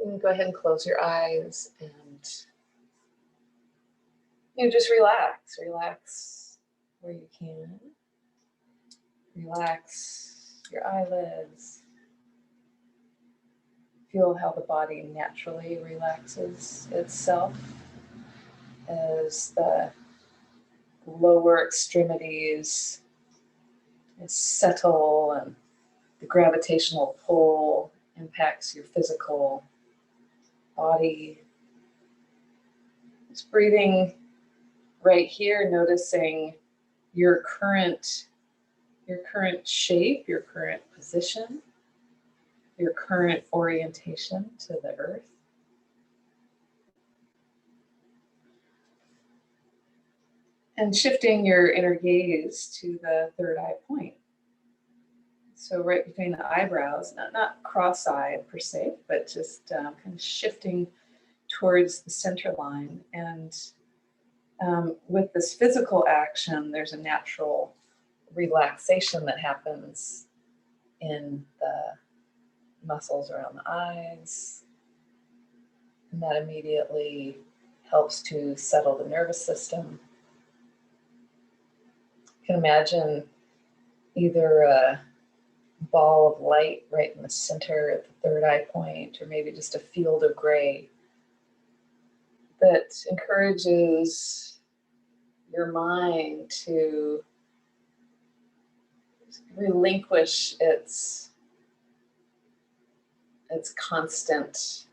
You can go ahead and close your eyes and just relax. Relax where you can. Relax your eyelids. Feel how the body naturally relaxes itself as the lower extremities settle and the gravitational pull impacts your physical body. Just breathing right here, noticing your current shape, your current position, your current orientation to the earth. And shifting your inner gaze to the third eye point. So right between the eyebrows, not cross-eyed per se, but just kind of shifting towards the center line. And with this physical action, there's a natural relaxation that happens in the muscles around the eyes. And that immediately helps to settle the nervous system. You can imagine either a ball of light right in the center at the third eye point, or maybe just a field of gray that encourages your mind to relinquish its constant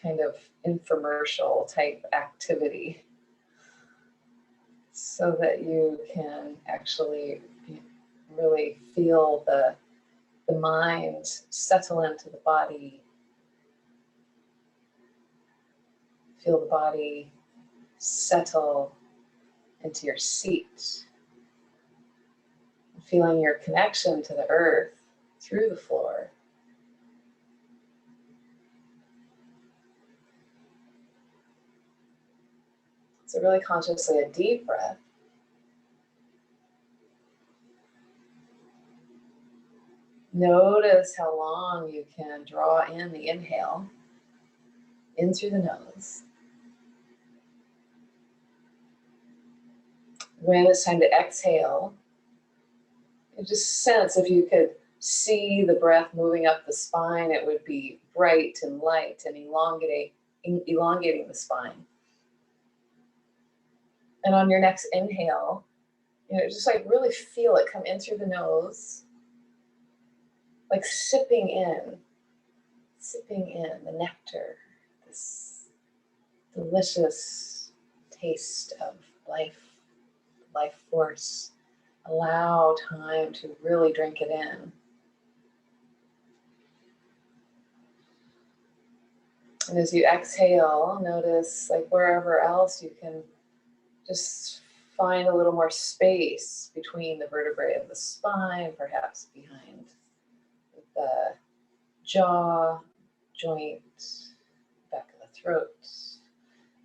kind of infomercial type activity, so that you can actually really feel the mind settle into the body. Feel the body settle into your seat. Feeling your connection to the earth through the floor. So really consciously a deep breath. Notice how long you can draw in the inhale, in through the nose. When it's time to exhale, you just sense if you could see the breath moving up the spine, it would be bright and light and elongating the spine. And on your next inhale, just like really feel it come in through the nose, like sipping in the nectar, this delicious taste of life force. Allow time to really drink it in. And as you exhale, notice like wherever else you can just find a little more space between the vertebrae of the spine, perhaps behind the jaw joint, back of the throat.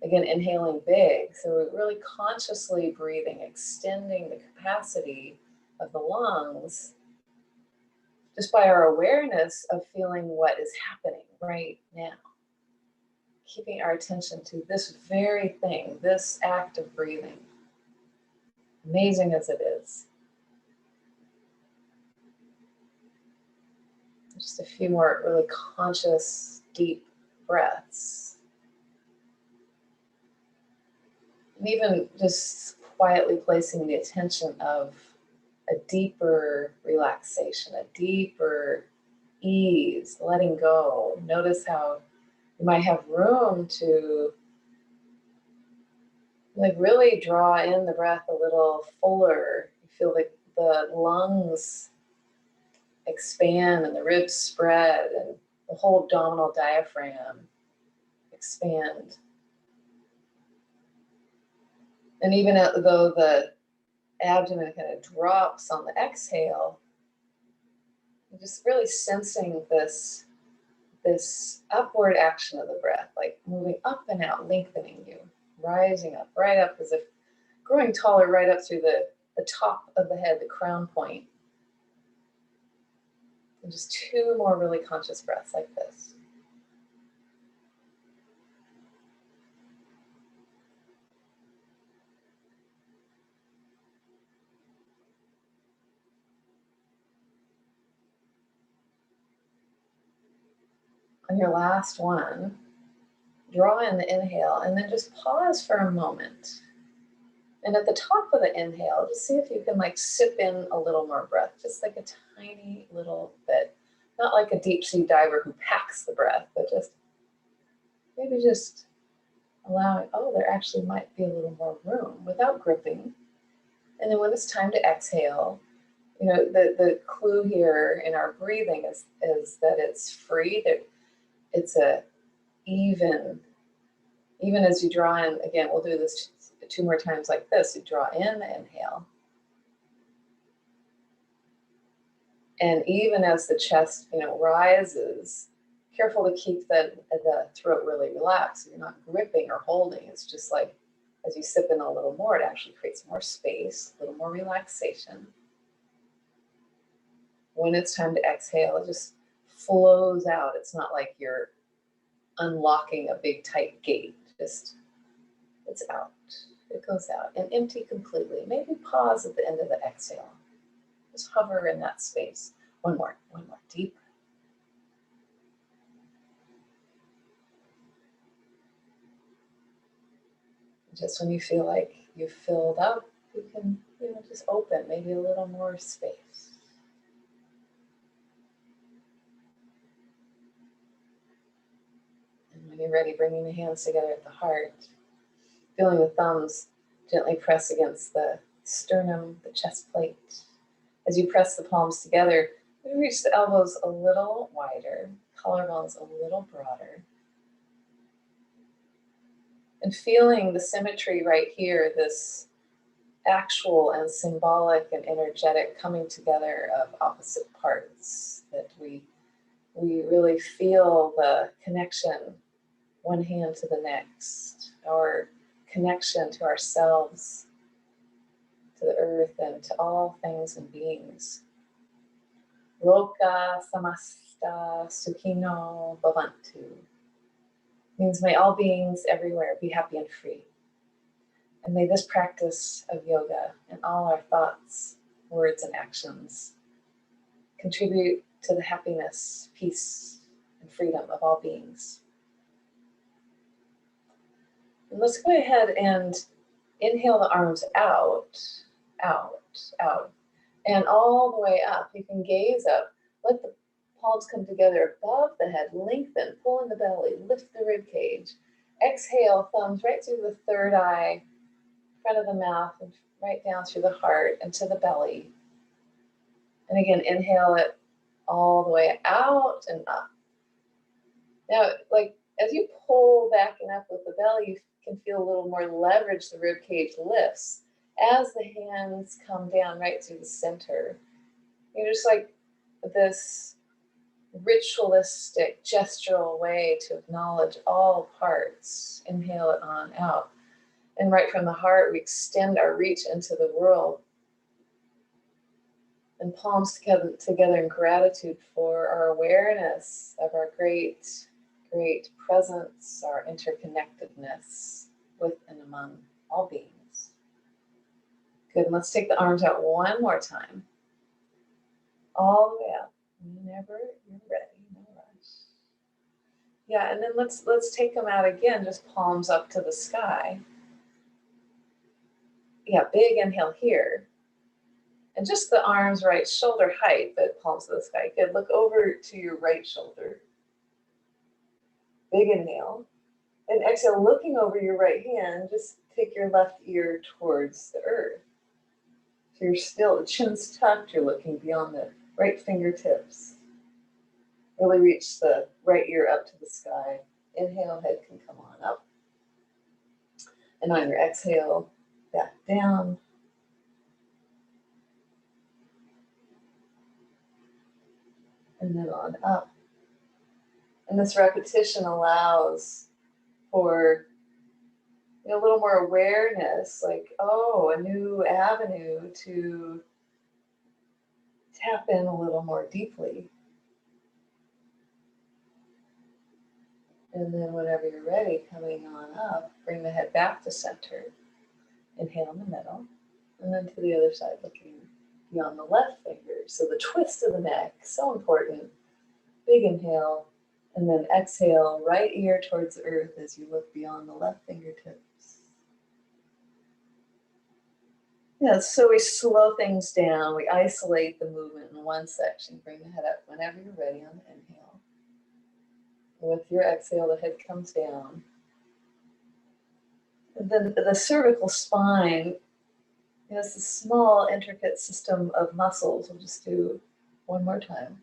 Again, inhaling big, so we're really consciously breathing, extending the capacity of the lungs just by our awareness of feeling what is happening right now. Keeping our attention to this very thing, this act of breathing, amazing as it is. Just a few more really conscious, deep breaths. And even just quietly placing the attention of a deeper relaxation, a deeper ease, letting go. Notice how you might have room to like really draw in the breath a little fuller. You feel like the lungs expand and the ribs spread and the whole abdominal diaphragm expand. And even though the abdomen kind of drops on the exhale, you're just really sensing this upward action of the breath, like moving up and out, lengthening you, rising up, right up, as if growing taller right up through the top of the head, the crown point. And just 2 more really conscious breaths like this. On your last one, draw in the inhale and then just pause for a moment. And at the top of the inhale, just see if you can like sip in a little more breath, just like a tiny little bit. Not like a deep sea diver who packs the breath, but just maybe just allowing, oh, there actually might be a little more room without gripping. And then when it's time to exhale, you know, the clue here in our breathing is that it's free, that it's a even as you draw in, again, we'll do this 2 more times like this. You draw in the inhale. And even as the chest, you know, rises, careful to keep the throat really relaxed. So you're not gripping or holding. It's just like, as you sip in a little more, it actually creates more space, a little more relaxation. When it's time to exhale, it just flows out. It's not like you're unlocking a big tight gate. Just, it's out. It goes out and empty completely. Maybe pause at the end of the exhale. Just hover in that space. One more deep. Just when you feel like you've filled up, you can, you know, just open maybe a little more space. And when you're ready, bringing the hands together at the heart, feeling the thumbs gently press against the sternum, the chest plate. As you press the palms together, you reach the elbows a little wider, collarbones a little broader. And feeling the symmetry right here, this actual and symbolic and energetic coming together of opposite parts, that we really feel the connection, one hand to the next, our connection to ourselves, to the earth, and to all things and beings. Loka samasta sukhino bhavantu means may all beings everywhere be happy and free. And may this practice of yoga and all our thoughts, words, and actions contribute to the happiness, peace, and freedom of all beings. And let's go ahead and inhale the arms out, out, out, and all the way up. You can gaze up, let the palms come together above the head, lengthen, pull in the belly, lift the rib cage. Exhale, thumbs right through the third eye, front of the mouth, and right down through the heart and to the belly. And again, inhale it all the way out and up. Now, like as you pull back and up with the belly, you can feel a little more leverage. The rib cage lifts as the hands come down right through the center. You're just like this ritualistic, gestural way to acknowledge all parts. Inhale it on out. And right from the heart, we extend our reach into the world. And palms together in gratitude for our awareness of our great presence, our interconnectedness with and among all beings. Good, and let's take the arms out one more time. All the way up, whenever you're ready, no rush. Yeah, and then let's take them out again, just palms up to the sky. Yeah, big inhale here. And just the arms right shoulder height, but palms to the sky. Good, look over to your right shoulder. Big inhale. And exhale, looking over your right hand, just take your left ear towards the earth. So you're still, the chin's tucked, you're looking beyond the right fingertips. Really reach the right ear up to the sky. Inhale, head can come on up. And on your exhale, back down. And then on up. And this repetition allows for a little more awareness, like, oh, a new avenue to tap in a little more deeply And then whenever you're ready, coming on up, bring the head back to center. Inhale in the middle. And then to the other side, looking beyond the left finger. So the twist of the neck, so important. Big inhale. And then exhale, right ear towards the earth as you look beyond the left fingertips. Yeah, so we slow things down. We isolate the movement in one section. Bring the head up whenever you're ready on the inhale. With your exhale, the head comes down. And then the cervical spine is a small, intricate system of muscles. We'll just do one more time.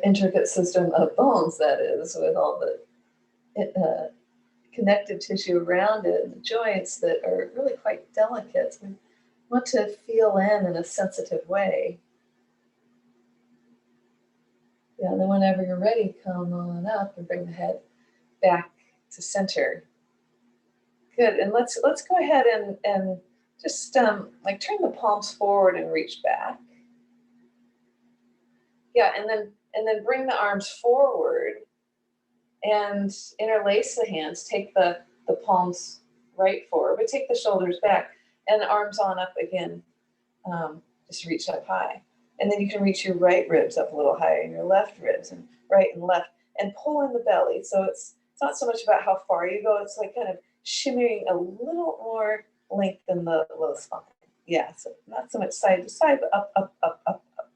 Intricate system of bones, that is, with all the connective tissue around it, and the joints that are really quite delicate. We want to feel in a sensitive way. Yeah, and then whenever you're ready, come on up and bring the head back to center. Good, and let's go ahead and just like turn the palms forward and reach back. Yeah, and then bring the arms forward and interlace the hands. Take the palms right forward, but take the shoulders back and the arms on up again. Just reach up high. And then you can reach your right ribs up a little higher and your left ribs and right and left and pull in the belly. So it's not so much about how far you go. It's like kind of shimmering a little more length than the low spine. Yeah, so not so much side to side, but up, up, up, up, up.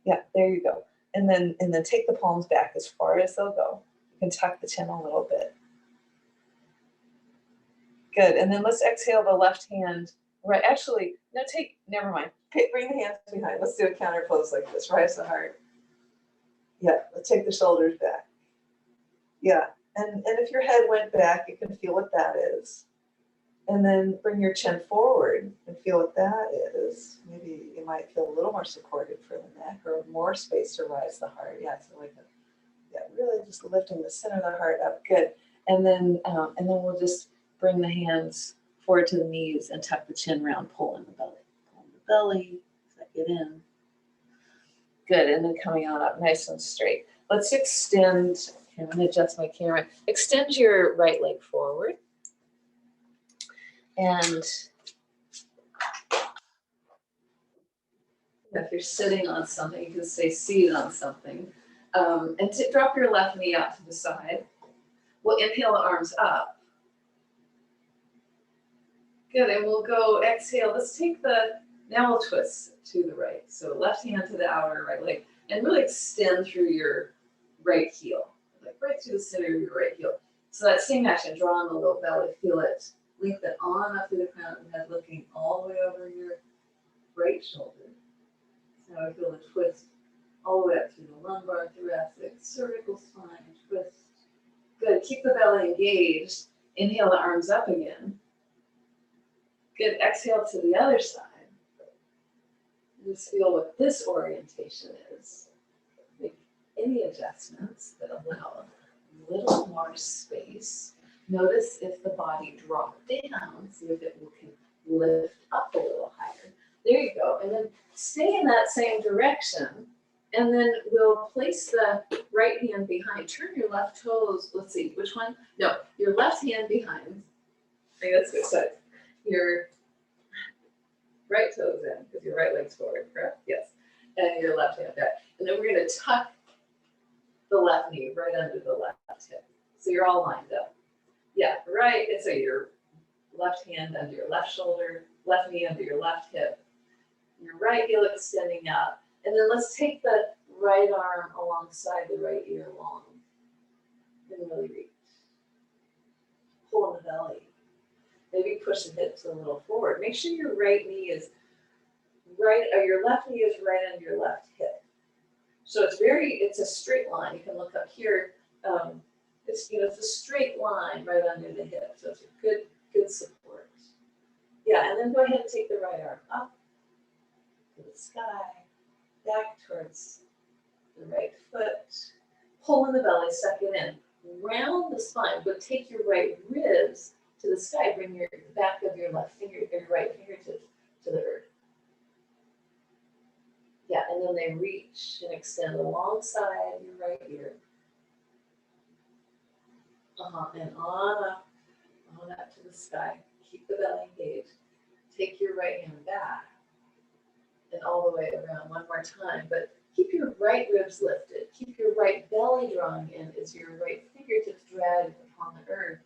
Yeah, there you go. And then take the palms back as far as they'll go. You can tuck the chin a little bit. Good, and then let's exhale the left hand. Right, actually, no, never mind. Bring the hands behind. Let's do a counter pose like this. Rise the heart. Yeah, let's take the shoulders back. Yeah, and if your head went back, you can feel what that is. And then bring your chin forward and feel what that is. Maybe you might feel a little more supported for the neck or more space to rise the heart. Yeah, so like really just lifting the center of the heart up. Good. And then we'll just bring the hands forward to the knees and tuck the chin round, pull in the belly. Pull in the belly, suck it in. Good, and then coming on up nice and straight. Let's extend, I'm gonna adjust my camera. Extend your right leg forward. And if you're sitting on something, you can stay seated on something. And drop your left knee out to the side. We'll inhale the arms up. Good, and we'll go exhale. Let's take now we'll twist to the right. So left hand to the outer right leg and really extend through your right heel, like right through the center of your right heel. So that same action, draw on the low belly, feel it. Lengthen on up through the crown of the head, looking all the way over your right shoulder. So now I feel the twist all the way up through the lumbar, thoracic, cervical spine, twist. Good, keep the belly engaged. Inhale the arms up again. Good, exhale to the other side. Just feel what this orientation is. Make any adjustments that allow a little more space. Notice if the body dropped down, see if it can lift up a little higher. There you go. And then stay in that same direction. And then we'll place the right hand behind. Turn your left toes. Let's see, which one? No, your left hand behind. I think that's good. So your right toes in, because your right leg's forward, correct? Yes. And your left hand back. And then we're going to tuck the left knee right under the left hip. So you're all lined up. Yeah, right. And so your left hand under your left shoulder, left knee under your left hip, your right heel extending out. And then let's take the right arm alongside the right ear long. And really reach. Pull in the belly. Maybe push the hips a little forward. Make sure your right knee is right, or your left knee is right under your left hip. So it's a straight line. You can look up here. It's a straight line right under the hip. So it's a good support. Yeah, and then go ahead and take the right arm up to the sky, back towards the right foot. Pull in the belly, suck it in. Round the spine, but take your right ribs to the sky. Bring your back of your right fingertips to the earth. Yeah, and then they reach and extend alongside your right ear. And on up to the sky. Keep the belly engaged. Take your right hand back and all the way around one more time. But keep your right ribs lifted. Keep your right belly drawing in as your right fingertips drag upon the earth.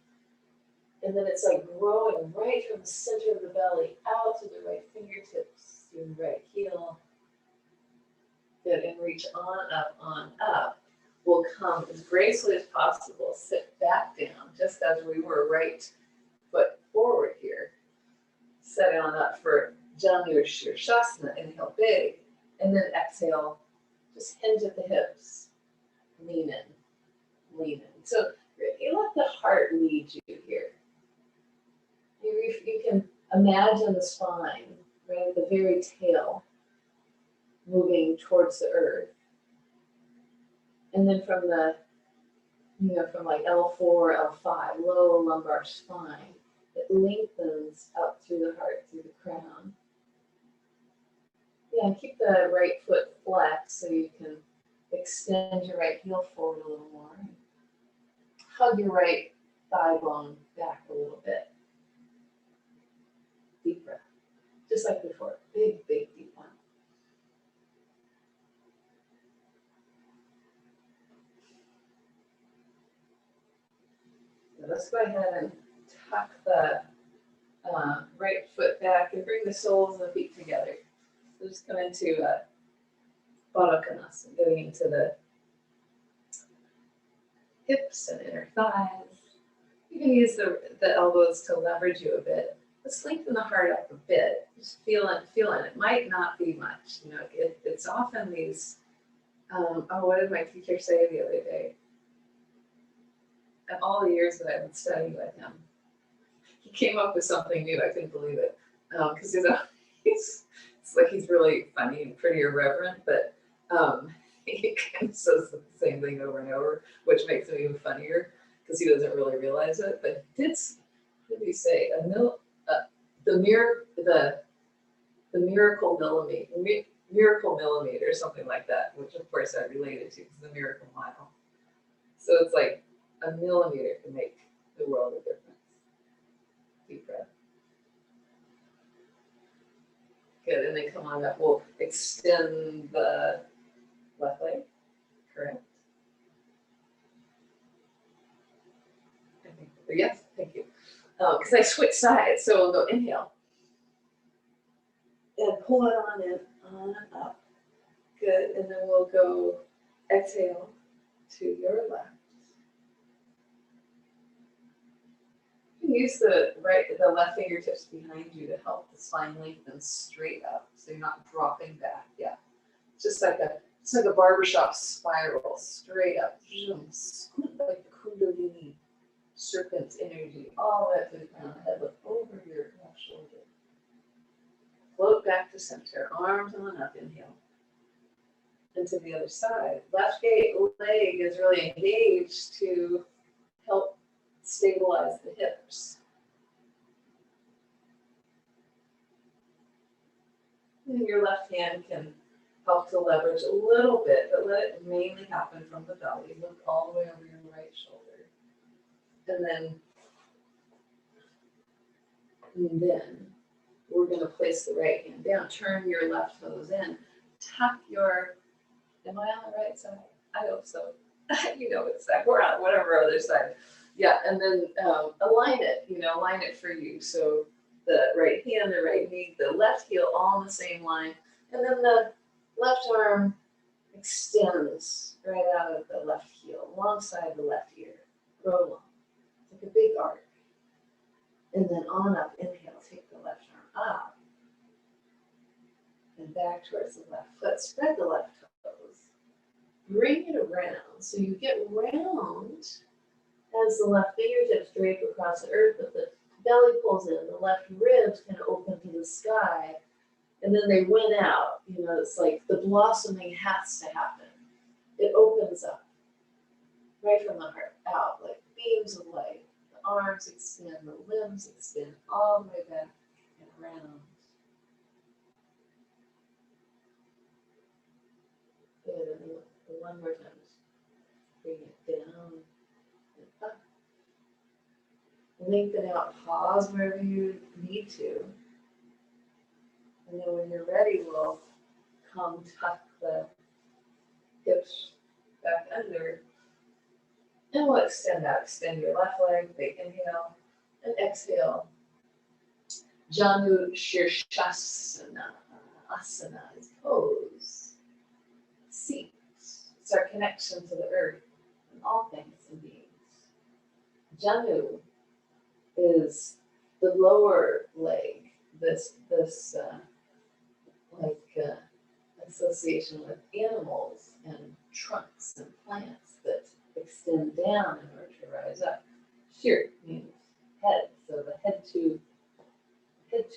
And then it's like growing right from the center of the belly out to the right fingertips, through the right heel. Good, and reach on up. We'll come as gracefully as possible. Sit back down, just as we were, right foot forward here. Set on up for Janu Shirshasana. Inhale big, and then exhale. Just hinge at the hips. Lean in, lean in. So you let the heart lead you here. You can imagine the spine, right at the very tail, moving towards the earth. And then from the, from like L4, L5, low lumbar spine, it lengthens up through the heart, through the crown. Yeah, and keep the right foot flexed so you can extend your right heel forward a little more. Hug your right thigh bone back a little bit. Deep breath, just like before. Big, big, deep one. So let's go ahead and tuck the right foot back and bring the soles of the feet together. So just come into Baddha Konasana, getting into the hips and inner thighs. You can use the elbows to leverage you a bit. Let's lengthen the heart up a bit. Just feel it. It might not be much. It's often these, what did my teacher say the other day? And all the years that I've been studying with him, he came up with something new. I couldn't believe it. Because, it's like he's really funny and pretty irreverent, but he kind of says the same thing over and over, which makes him even funnier because he doesn't really realize it. But what did he say? The miracle millimeter, something like that, which of course I related to because the miracle mile. So it's like a millimeter can make the world of difference. Deep breath. Good, and then come on up. We'll extend the left leg, correct? Yes, thank you. Because I switched sides, so we'll go inhale. And pull it on in, on and up. Good, and then we'll go exhale to your left. You can use the left fingertips behind you to help the spine lengthen straight up, so you're not dropping back. Yeah, it's like a barbershop spiral, straight up, scoop like the Kundalini serpent energy, all that to the crown, head lift over your left shoulder. Float back to center, arms on up, inhale. And to the other side, left leg is really engaged to help stabilize the hips. And your left hand can help to leverage a little bit, but let it mainly happen from the belly. Look all the way over your right shoulder. And then we're going to place the right hand down. Turn your left toes in. Tuck your, am I on the right side? I hope so. It's that. We're on whatever other side. Yeah, and then align it for you. So the right hand, the right knee, the left heel all in the same line. And then the left arm extends right out of the left heel, alongside the left ear. Grow long. It's like a big arc. And then on up, inhale, take the left arm up. And back towards the left foot. Spread the left toes. Bring it around. So you get round as the left fingertips drape across the earth, but the belly pulls in. The left ribs kind of open to the sky. And then they win out. It's like the blossoming has to happen. It opens up right from the heart out, like beams of light. The arms extend, the limbs extend all the way back and around. Good, and then one more time. Bring it down and up. Lengthen out, pause wherever you need to. And then when you're ready, we'll come tuck the hips back under. And we'll extend out. Extend your left leg, big inhale, and exhale. Janu Shirshasana. Asana is pose. Seat. It's our connection to the earth and all things and beings. Janu is the lower leg, this association with animals and trunks and plants that extend down in order to rise up. Shir means head, so the head to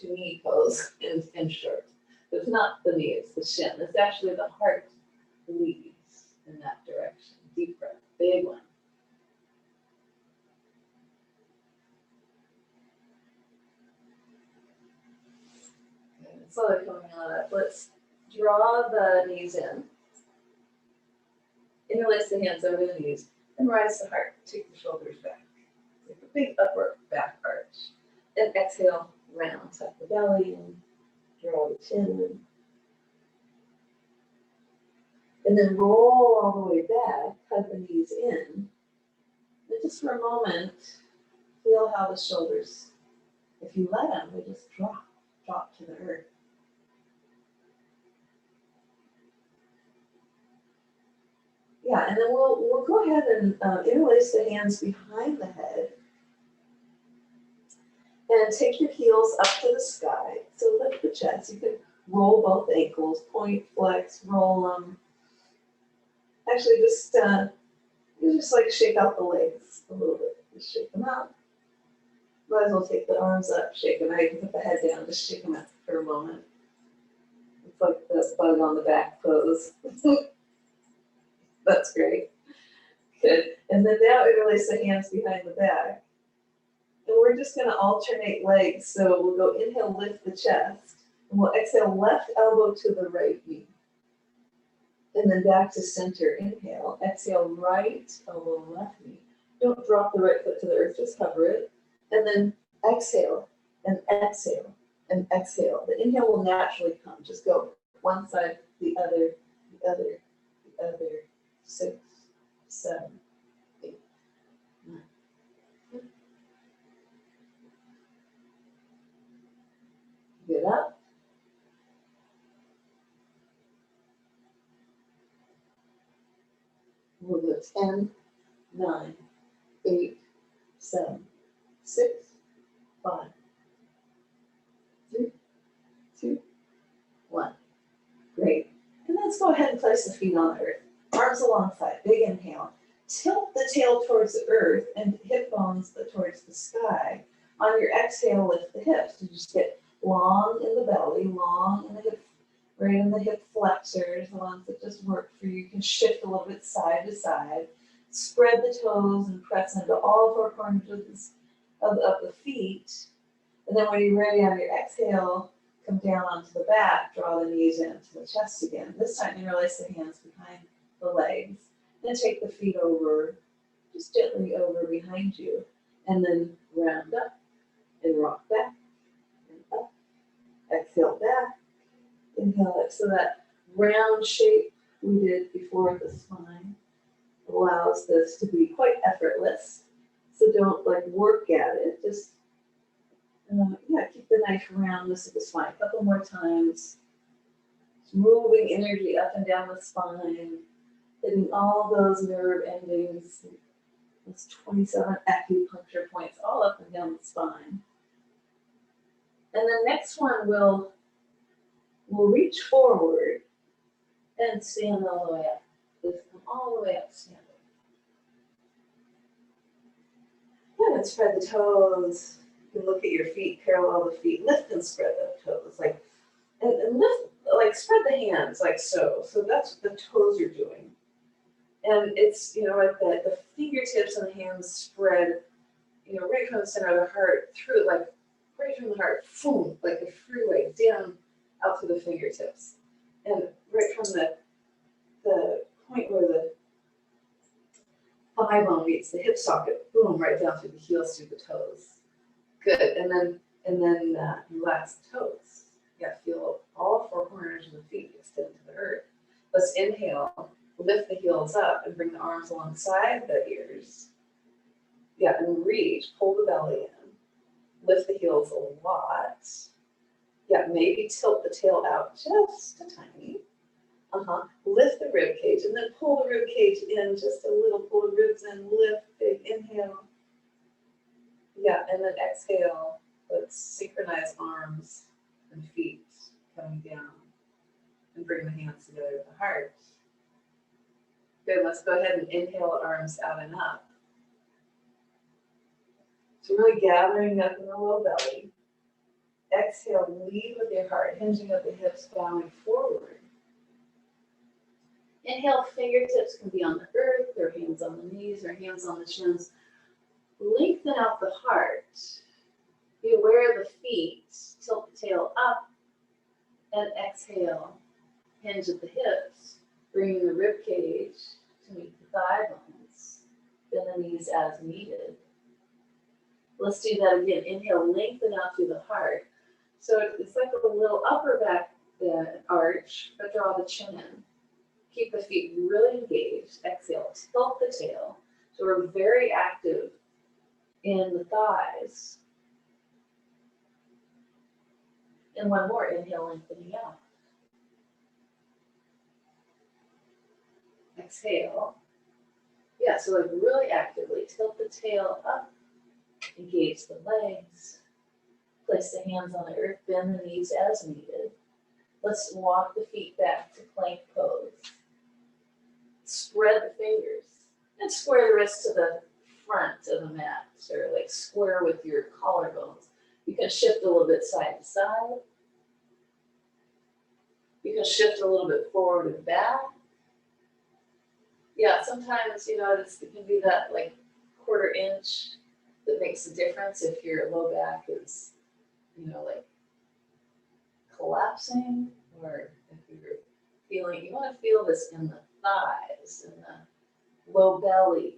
knee pose is in short. But it's not the knee, it's the shin. It's actually the heart leads in that direction. Deep breath, big one. Slowly coming on up. Let's draw the knees in. Interlace the hands over the knees and rise the heart. Take the shoulders back. Make a big upward back arch. And exhale, round. Tuck the belly and draw the chin in. And then roll all the way back. Hug the knees in. And just for a moment, feel how the shoulders, if you let them, they just drop to the earth. Yeah, and then we'll go ahead and interlace the hands behind the head. And take your heels up to the sky. So lift the chest. You can roll both ankles, point, flex, roll them. Actually, just like shake out the legs a little bit. Just shake them out. Might as well take the arms up, shake them out. You can put the head down, just shake them out for a moment. It's like the bug on the back pose. That's great. Good. And then now interlace the hands behind the back. And we're just going to alternate legs. So we'll go inhale, lift the chest. And we'll exhale, left elbow to the right knee. And then back to center. Inhale. Exhale, right elbow, left knee. Don't drop the right foot to the earth. Just cover it. And then exhale and exhale and exhale. The inhale will naturally come. Just go one side, the other, the other, the other. 6, 7, 8, 9. Get up. We'll go 10, 9, 8, 7, 6, 5, 3, 2, 1. Great. And let's go ahead and place the feet on the earth. Arms alongside, big inhale. Tilt the tail towards the earth and hip bones towards the sky. On your exhale, lift the hips. You just get long in the belly, long in the hip, right in the hip flexors, the ones that just work for you. You can shift a little bit side to side. Spread the toes and press into all 4 corners of the feet. And then when you're ready on your exhale, come down onto the back, draw the knees into the chest again. This time, interlace the hands behind the legs, and take the feet over, just gently over behind you, and then round up and rock back and up. Exhale back, inhale up. So that round shape we did before the spine allows this to be quite effortless. So don't work at it. Just keep the nice roundness of the spine. A couple more times. Just moving energy up and down the spine. Hitting all those nerve endings, those 27 acupuncture points all up and down the spine. And the next one we'll reach forward and stand all the way up. Just come all the way up, standing. Good, and spread the toes. You can look at your feet, parallel the feet, lift and spread the toes. And lift, spread the hands like so. So that's what the toes are doing. And it's, like the fingertips and the hands spread, right from the center of the heart through, right from the heart, boom, like a freeway down out to the fingertips. And right from the point where the thigh bone meets the hip socket, boom, right down through the heels, through the toes. Good, and then relax the toes. Yeah, feel all four corners of the feet extend to the earth. Let's inhale, lift the heels up and bring the arms alongside the ears. Yeah, and reach, pull the belly in, lift the heels a lot. Yeah, maybe tilt the tail out just a tiny. Lift the rib cage and then pull the rib cage in just a little, pull the ribs in, lift, big inhale. Yeah, and then exhale. Let's synchronize arms and feet coming down and bring the hands together with the heart. Good, let's go ahead and inhale, arms out and up. So really gathering up in the low belly. Exhale, lead with your heart, hinging up the hips, bowing forward. Inhale, fingertips can be on the earth, or hands on the knees, or hands on the shins. Lengthen out the heart. Be aware of the feet. Tilt the tail up, and exhale. Hinge at the hips, bringing the rib cage to meet the thigh bones. Bend the knees as needed. Let's do that again. Inhale, lengthen out through the heart. So it's like a little upper back arch, but draw the chin in. Keep the feet really engaged. Exhale, tilt the tail. So we're very active in the thighs. And one more, inhale, lengthening out. Exhale. Yeah, so like really actively tilt the tail up, engage the legs, place the hands on the earth, bend the knees as needed. Let's walk the feet back to plank pose. Spread the fingers and square the wrists to the front of the mat, or like square with your collarbones. You can shift a little bit side to side. You can shift a little bit forward and back. Yeah, sometimes, it can be that like quarter inch that makes a difference if your low back is, like collapsing, or if you're feeling, you want to feel this in the thighs, in the low belly.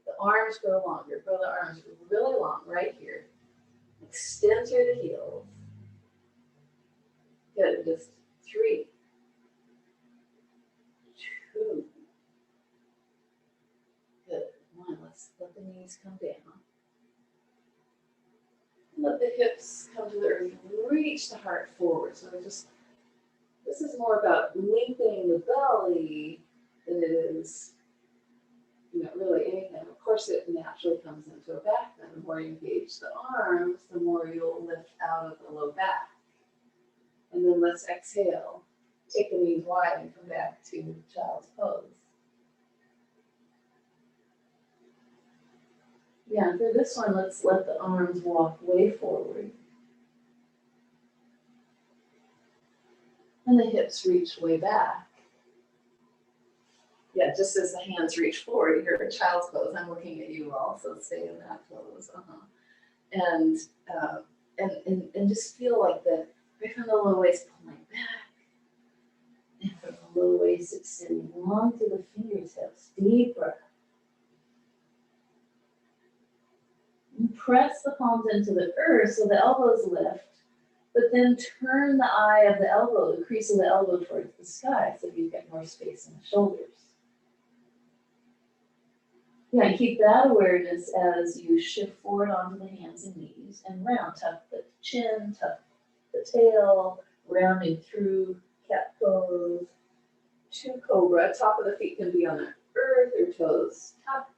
The arms grow longer. Grow the arms really long right here. Extend through the heels. Good. Just 3, 2. Good. 1. Let's let the knees come down. Let the hips come to the earth. Reach the heart forward. So this is more about lengthening the belly than it is, really anything. Of course, it naturally comes into a back bend. The more you engage the arms, the more you'll lift out of the low back. And then let's exhale. Take the knees wide and come back to child's pose. Yeah, and for this one, let's let the arms walk way forward. And the hips reach way back. Yeah, just as the hands reach forward, you're in child's pose. I'm looking at you all, so stay in that pose. And just feel like right from the low waist pulling back, and from the low waist extending long through the fingertips. Deep breath. And press the palms into the earth so the elbows lift, but then turn the eye of the elbow, the crease of the elbow towards the sky, so you get more space in the shoulders. Yeah, and keep that awareness as you shift forward onto the hands and knees and round. Tuck the chin, tuck the tail, rounding through cat pose to cobra. Top of the feet can be on the earth or toes tucked.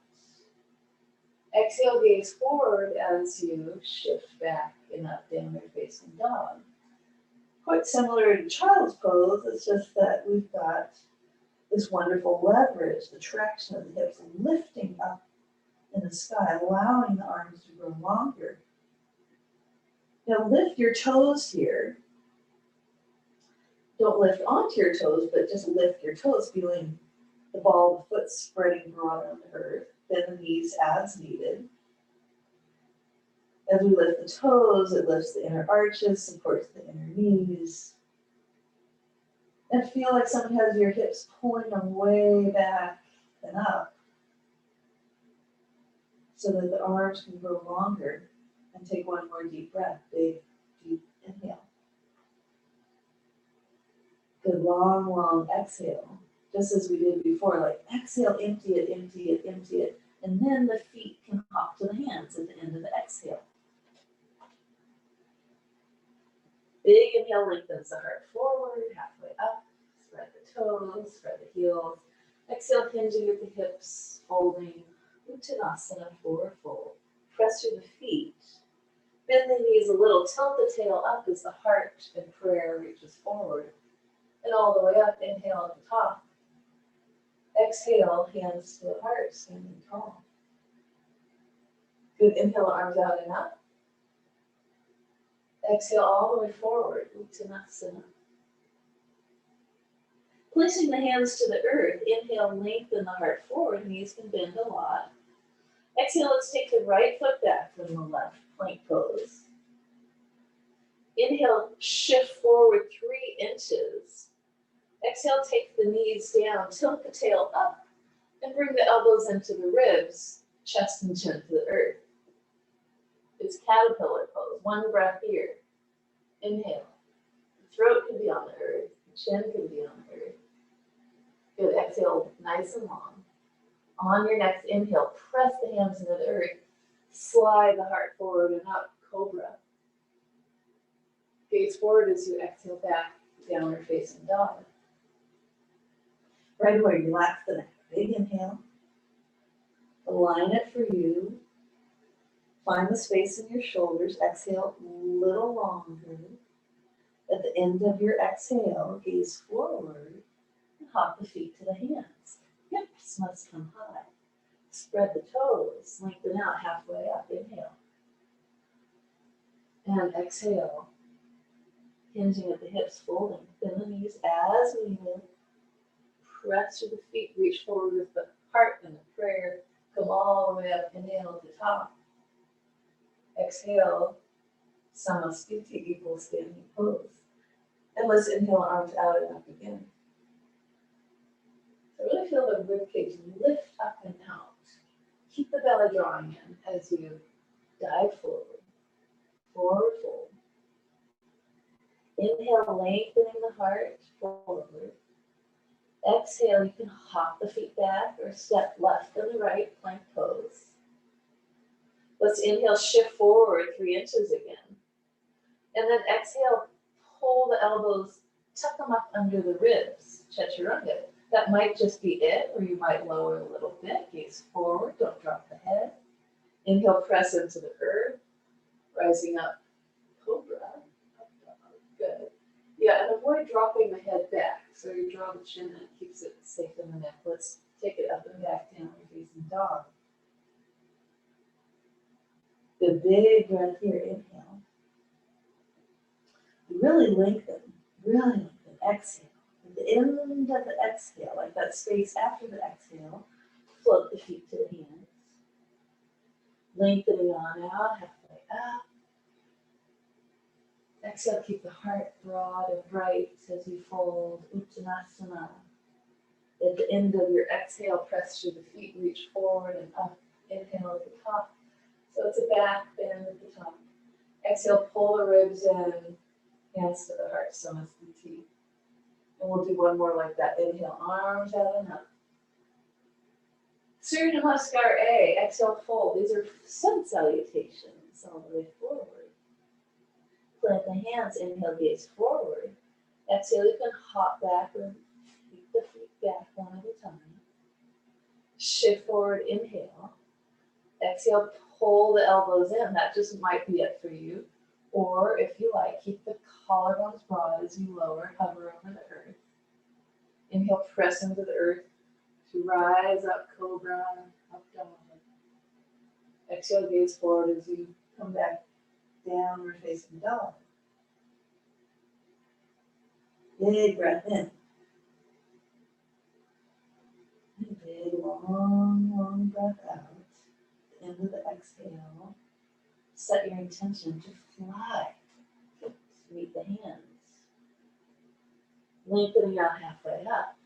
Exhale, gaze forward as you shift back in that downward facing dog. Quite similar to child's pose, it's just that we've got this wonderful leverage, the traction of the hips lifting up in the sky, allowing the arms to grow longer. Now lift your toes here. Don't lift onto your toes, but just lift your toes, feeling the ball of the foot spreading broad on the earth. Bend the knees as needed. As we lift the toes, it lifts the inner arches, supports the inner knees. And feel like someone has your hips pulling them way back and up. so that the arms can grow longer. And take one more deep breath. Big, deep inhale. Good long, long exhale. Just as we did before, like exhale, empty it, empty it, empty it. And then the feet can hop to the hands at the end of the exhale. Big inhale lengthens the heart forward, halfway up. Spread the toes, spread the heels. Exhale, hinging at the hips, folding. Uttanasana, forward fold. Press through the feet. Bend the knees a little, tilt the tail up as the heart in prayer reaches forward. And all the way up, inhale at the top. Exhale, hands to the heart, standing tall. Good, inhale, arms out and up. Exhale all the way forward, Uttanasana. Placing the hands to the earth, inhale, lengthen the heart forward, knees can bend a lot. Exhale, let's take the right foot back from the left, plank pose. Inhale, shift forward 3 inches. Exhale, take the knees down, tilt the tail up, and bring the elbows into the ribs, chest and chin to the earth. It's caterpillar pose. One breath here. Inhale. The throat can be on the earth, the chin can be on the earth. Good, exhale, nice and long. On your next inhale, press the hands into the earth. Slide the heart forward and up, cobra. Gaze forward as you exhale back, downward facing dog. Right away, relax the neck. Big inhale. Align it for you. Find the space in your shoulders. Exhale a little longer. At the end of your exhale, gaze forward and hop the feet to the hands. Hips must come high. Spread the toes, lengthen out halfway up. Inhale. And exhale. Hinging at the hips, folding. Bend the knees as needed. Press through the feet, reach forward with the heart and the prayer. Come all the way up, inhale at the top. Exhale, Samasthiti, equal standing pose. And let's inhale, arms out and up again. So really feel the ribcage lift up and out. Keep the belly drawing in as you dive forward. Forward fold. Inhale, lengthening the heart forward. Exhale, you can hop the feet back or step left and the right, plank pose. Let's inhale, shift forward 3 inches again. And then exhale, pull the elbows, tuck them up under the ribs, chaturanga. That might just be it, or you might lower a little bit. Gaze forward, don't drop the head. Inhale, press into the earth, rising up, cobra. Up, dog. Good. Yeah, and avoid dropping the head back. So you draw the chin and it keeps it safe in the neck. Let's take it up and back, downward facing dog. Good, big breath here, inhale. Really lengthen, exhale. At the end of the exhale, like that space after the exhale, float the feet to the hands. Lengthening on out, halfway up. Exhale, keep the heart broad and bright as you fold, Uttanasana. At the end of your exhale, press through the feet, reach forward and up. Inhale at the top. So it's a back bend at the top. Exhale, pull the ribs in, hands to the heart, Samasthiti. And we'll do one more like that. Inhale, arms out and up. Surya Namaskar A. Exhale, fold. These are sun salutations all the way forward. Plant the hands, inhale, gaze forward. Exhale, you can hop back or keep the feet back one at a time. Shift forward, inhale. Exhale, pull the elbows in. That just might be it for you. Or if you like, keep the collarbones broad as you lower, hover over the earth. Inhale, press into the earth to rise up, cobra, up, dog. Exhale, gaze forward as you come back, downward facing dog. Big breath in. And big, long breath out. At the end of the exhale, set your intention to fly. Meet the hands. Lengthening out halfway up.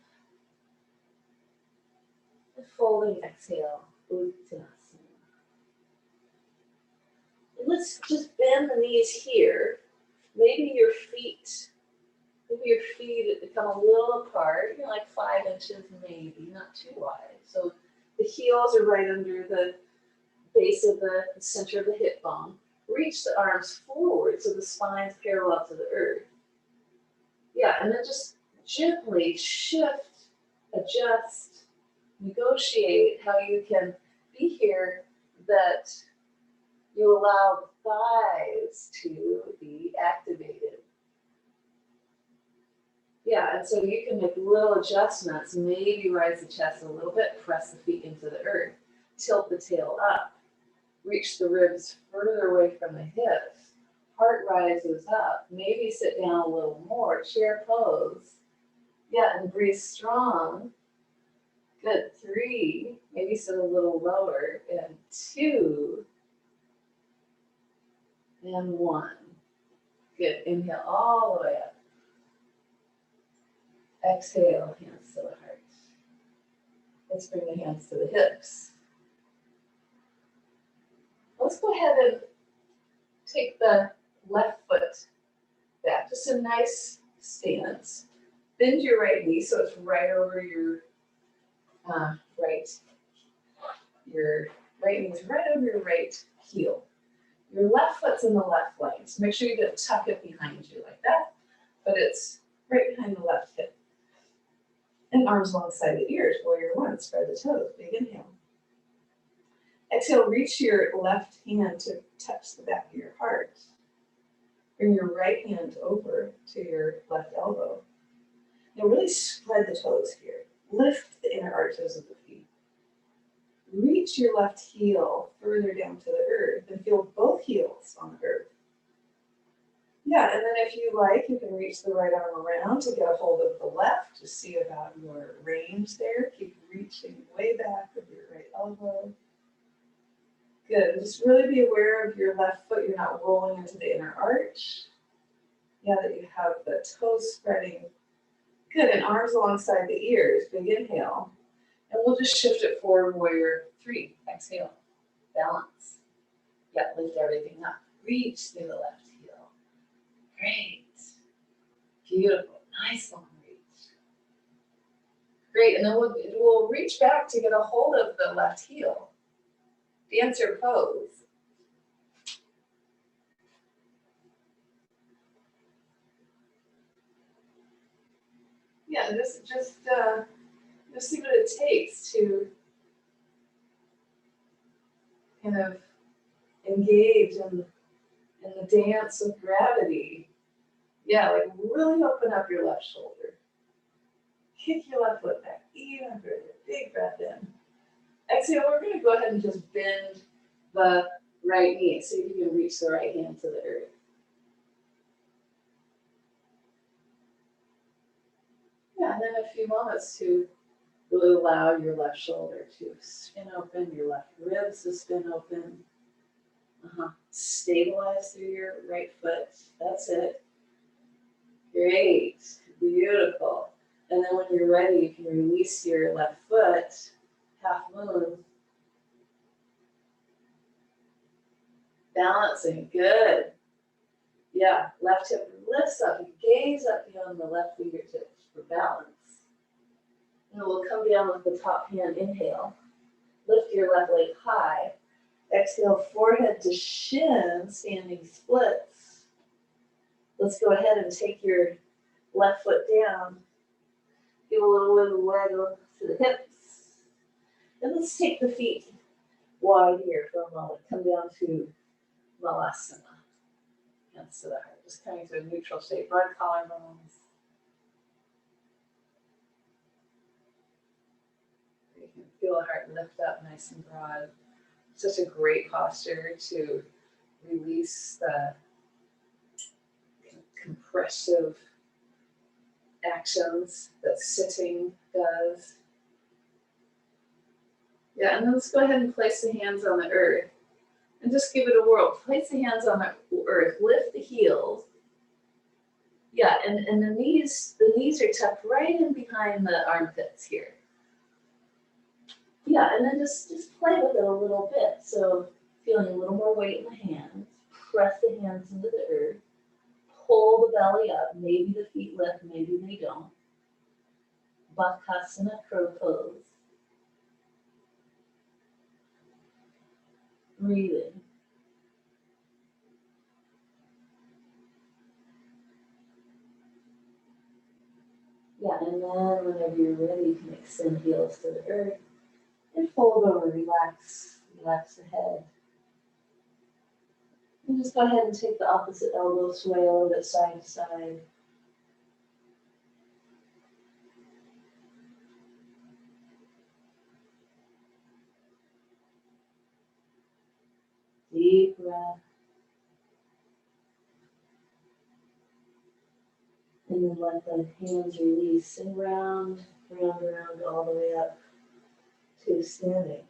And folding exhale, Uttanasana. let's just bend the knees here. Maybe your feet become a little apart, you know, like 5 inches maybe, not too wide. So the heels are right under the base of the center of the hip bone. Reach the arms forward so the spine's parallel to the earth. Yeah, and then just gently shift, adjust, negotiate how you can be here that you allow the thighs to be activated. Yeah, and so you can make little adjustments, maybe rise the chest a little bit, press the feet into the earth, tilt the tail up, reach the ribs further away from the hips, heart rises up, maybe sit down a little more, chair pose. Yeah, and breathe strong. Good, 3, maybe sit a little lower, and 2, and 1. Good, inhale all the way up. Exhale, hands to the heart. Let's bring the hands to the hips. Let's go ahead and take the left foot back. Just a nice stance. Bend your right knee so it's right over your your right knee is right over your right heel. Your left foot's in the left leg. So make sure you don't tuck it behind you like that, but it's right behind the left hip. And arms alongside the ears. Warrior 1, spread the toes. Big inhale. Exhale, reach your left hand to touch the back of your heart. Bring your right hand over to your left elbow. Now really spread the toes here. Lift the inner arches of the feet. Reach your left heel further down to the earth and feel both heels on the earth. Yeah, and then if you like, you can reach the right arm around to get a hold of the left. Just see about your range there. Keep reaching way back with your right elbow. Good, and just really be aware of your left foot. You're not rolling into the inner arch. Yeah, that you have the toes spreading. Good, and arms alongside the ears. Big inhale. And we'll just shift it forward, warrior 3. Exhale, balance. Yeah, lift everything up. Reach through the left heel. Great. Beautiful. Nice long reach. Great, and then we'll reach back to get a hold of the left heel. Dancer pose. Yeah, just see what it takes to kind of engage in the dance of gravity. Yeah, like really open up your left shoulder. Kick your left foot back even further. Big breath in. Exhale, we're going to go ahead and just bend the right knee. See if you can reach the right hand to the earth. Yeah, and then a few moments to really allow your left shoulder to spin open, your left ribs to spin open. Stabilize through your right foot. That's it. Great. Beautiful. And then when you're ready, you can release your left foot, half moon. Balancing. Good. Yeah. Left hip lifts up. You gaze up beyond the left fingertips for balance. And we'll come down with the top hand. Inhale. Lift your left leg high. Exhale, forehead to shin, standing splits. Let's go ahead and take your left foot down. Give a little wiggle waggle to the hips. And let's take the feet wide here for a moment. Come down to Malasana. Hands to the heart. Just coming to a neutral shape. Broad collarbones. You can feel the heart lift up nice and broad. Such a great posture to release the compressive actions that sitting does. Yeah, and then let's go ahead and place the hands on the earth and just give it a whirl. Place the hands on the earth, lift the heels. Yeah, and the knees are tucked right in behind the armpits here. Yeah, and then just play with it a little bit. So feeling a little more weight in the hands. press the hands into the earth. Pull the belly up. Maybe the feet lift, maybe they don't. Bakasana, crow pose. Breathing. Yeah, and then whenever you're ready, you can extend heels to the earth and fold over, relax the head. And just go ahead and take the opposite elbow, sway a little bit side to side. Deep breath. And then let the hands release and round all the way up to standing.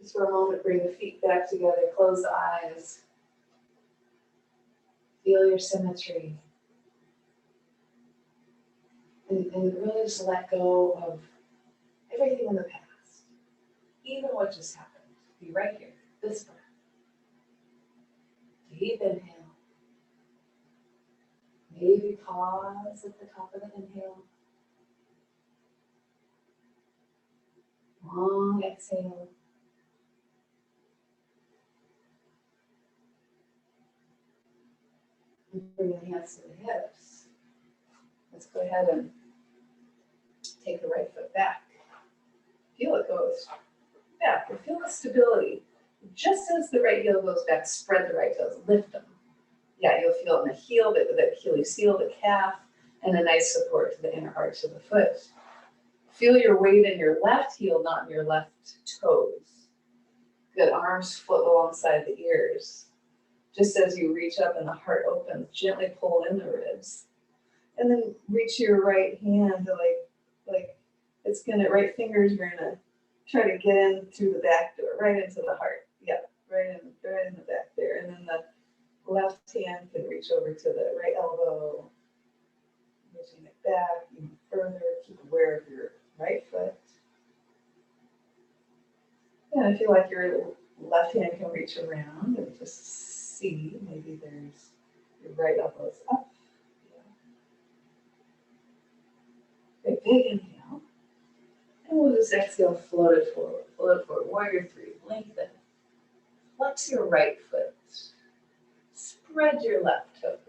Just for a moment, bring the feet back together, close the eyes. Feel your symmetry. And really just let go of everything in the past. Even what just happened. Be right here, this breath. Deep inhale. Maybe pause at the top of the inhale. Long exhale. And bring the hands to the hips. Let's go ahead and take the right foot back. Feel it goes back. Feel the stability. Just as the right heel goes back, spread the right toes, lift them. Yeah, you'll feel it in the heel, the Achilles heel, the calf, and a nice support to the inner arch of the foot. Feel your weight in your left heel, not in your left toes. Good, arms float alongside the ears. Just as you reach up and the heart opens, gently pull in the ribs. And then reach your right hand to right fingers are gonna try to get in through the back door, right into the heart. Yeah, right in the back there. And then the left hand can reach over to the right elbow, reaching it back even further. Keep aware of your right foot. And I feel like your left hand can reach around and just see, maybe there's your right elbow's up. Yeah. Okay, big inhale. And we'll just exhale, float it forward. Warrior three, lengthen. Flex your right foot. Spread your left toes.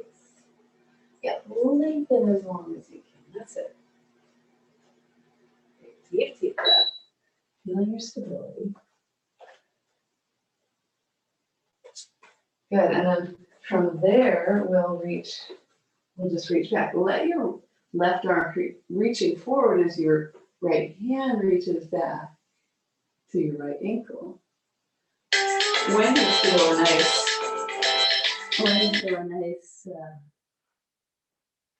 Yeah, lengthen as long as you can. That's it. Deep breath. Feeling your stability. Good, and then from there, we'll just reach back. Let your left arm reaching forward as your right hand reaches back to your right ankle. When you feel a nice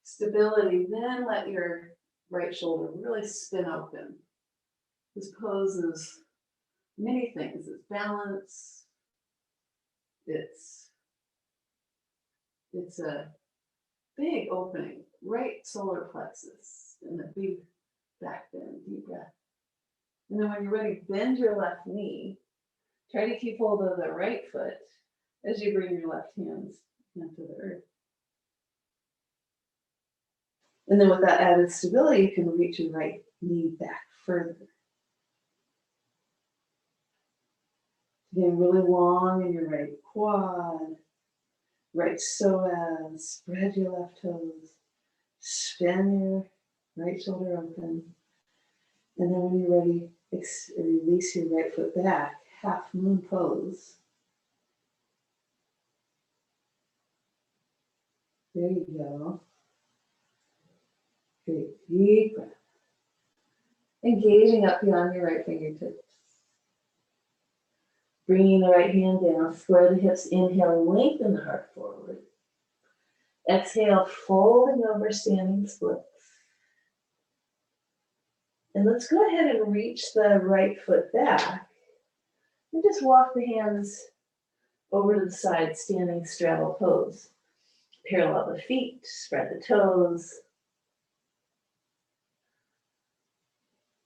stability, then let your right shoulder really spin open. This pose is many things. It's balance. It's a big opening, right solar plexus, and a big back bend, deep breath. And then when you're ready, bend your left knee. Try to keep hold of the right foot as you bring your left hands into the earth. And then with that added stability, you can reach your right knee back further. Getting really long in your right quad, right psoas, spread your left toes, spin your right shoulder open. And then when you're ready, release your right foot back, half moon pose. There you go. Great, deep breath. Engaging up beyond your right fingertips. Bringing the right hand down, square the hips, inhale, lengthen the heart forward. Exhale, folding over, standing splits. And let's go ahead and reach the right foot back. And just walk the hands over to the side, standing straddle pose. Parallel the feet, spread the toes.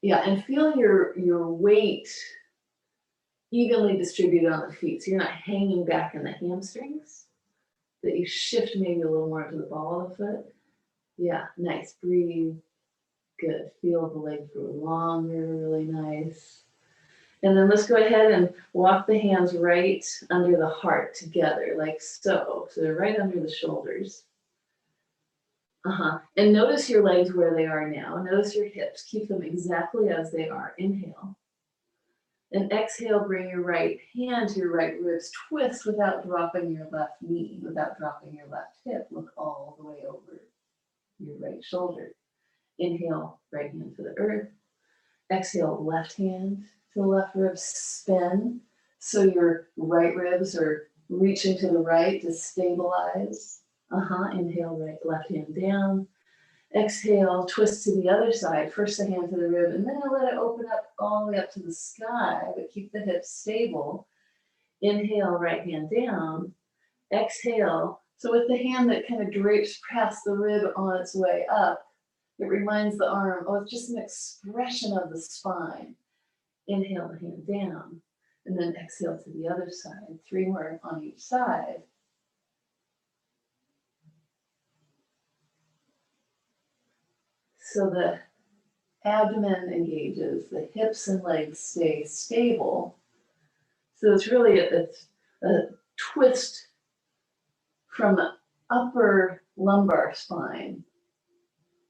Yeah, and feel your weight evenly distributed on the feet. So you're not hanging back in the hamstrings, that you shift maybe a little more to the ball of the foot. Yeah, nice. Breathe. Good. Feel the legs grow longer, really nice. And then let's go ahead and walk the hands right under the heart together, like so. So they're right under the shoulders. And notice your legs where they are now. Notice your hips. Keep them exactly as they are. Inhale. And exhale, bring your right hand to your right ribs. Twist without dropping your left knee, without dropping your left hip. Look all the way over your right shoulder. Inhale, right hand to the earth. Exhale, left hand to the left rib. Spin. So your right ribs are reaching to the right to stabilize. Inhale, right, left hand down. Exhale, twist to the other side. First the hand to the rib, and then let it open up all the way up to the sky, but keep the hips stable. Inhale, right hand down. Exhale. So with the hand that kind of drapes past the rib on its way up, it reminds the arm, oh, it's just an expression of the spine. Inhale the hand down, and then exhale to the other side. 3 more on each side. So the abdomen engages, the hips and legs stay stable. So it's really a twist from the upper lumbar spine.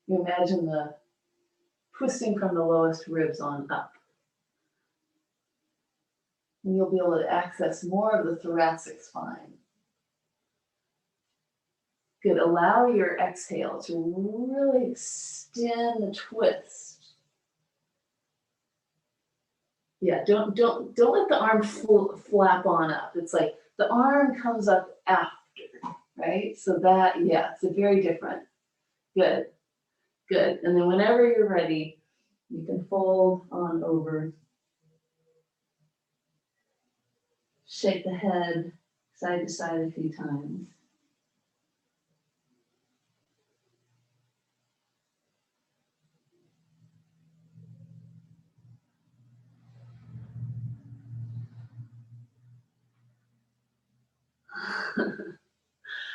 You imagine the twisting from the lowest ribs on up. And you'll be able to access more of the thoracic spine. Good. Allow your exhale to really extend the twist. Yeah, don't let the arm flap on up. It's like the arm comes up after, right? So that, yeah, it's a very different. Good, good. And then whenever you're ready, you can fold on over. Shake the head side to side a few times.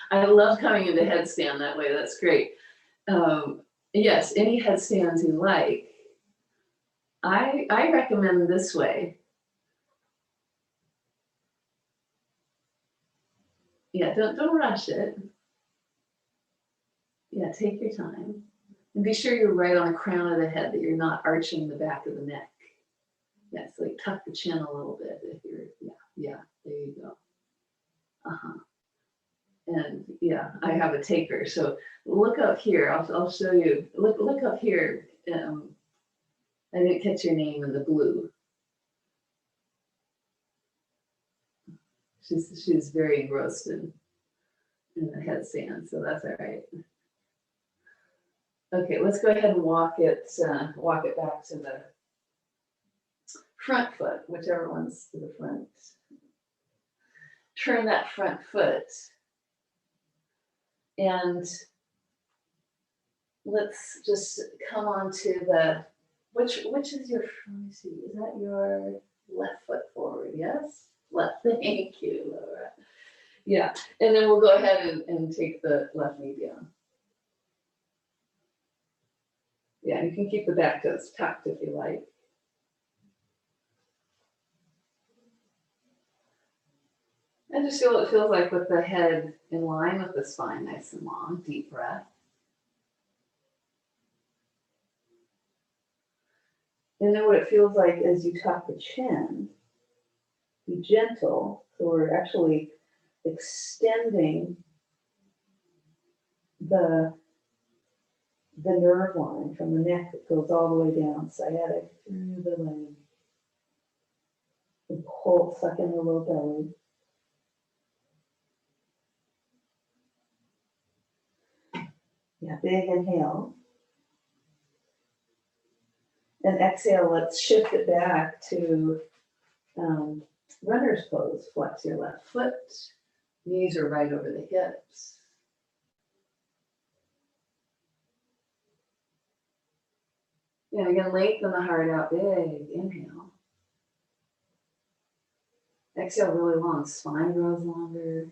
I love coming into headstand that way. That's great. Yes, any headstands you like. I recommend this way. Yeah, don't rush it. Yeah, take your time. And be sure you're right on the crown of the head, that you're not arching the back of the neck. Yes, like tuck the chin a little bit if you're, yeah, there you go. And yeah, I have a taker. So look up here. I'll show you. Look up here. I didn't catch your name in the blue. She's very engrossed in the headstand, so that's all right. Okay, let's go ahead and walk it back to the front foot, whichever one's to the front. Turn that front foot, and let's just come on to the, which is your, let me see, is that your left foot forward? Yes? Left, thank you, Laura. Yeah, and then we'll go ahead and take the left knee down. Yeah, you can keep the back toes tucked if you like. And just feel what it feels like with the head in line with the spine, nice and long, deep breath. And then what it feels like as you tuck the chin, be gentle. So we're actually extending the nerve line from the neck that goes all the way down, sciatic through the leg. And pull, suck in the low belly. Yeah, big inhale. And exhale, let's shift it back to runner's pose. Flex your left foot. Knees are right over the hips. And again, lengthen the heart out big. Inhale. Exhale really long, spine grows longer,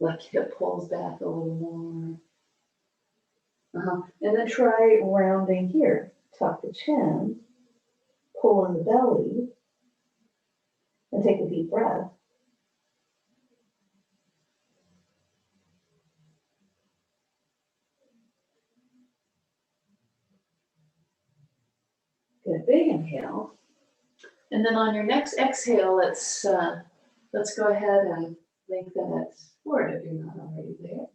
left hip pulls back a little more. And then try rounding here. Tuck the chin, pull in the belly, and take a deep breath. Good, big inhale. And then on your next exhale, let's go ahead and lengthen it forward if you're not already there.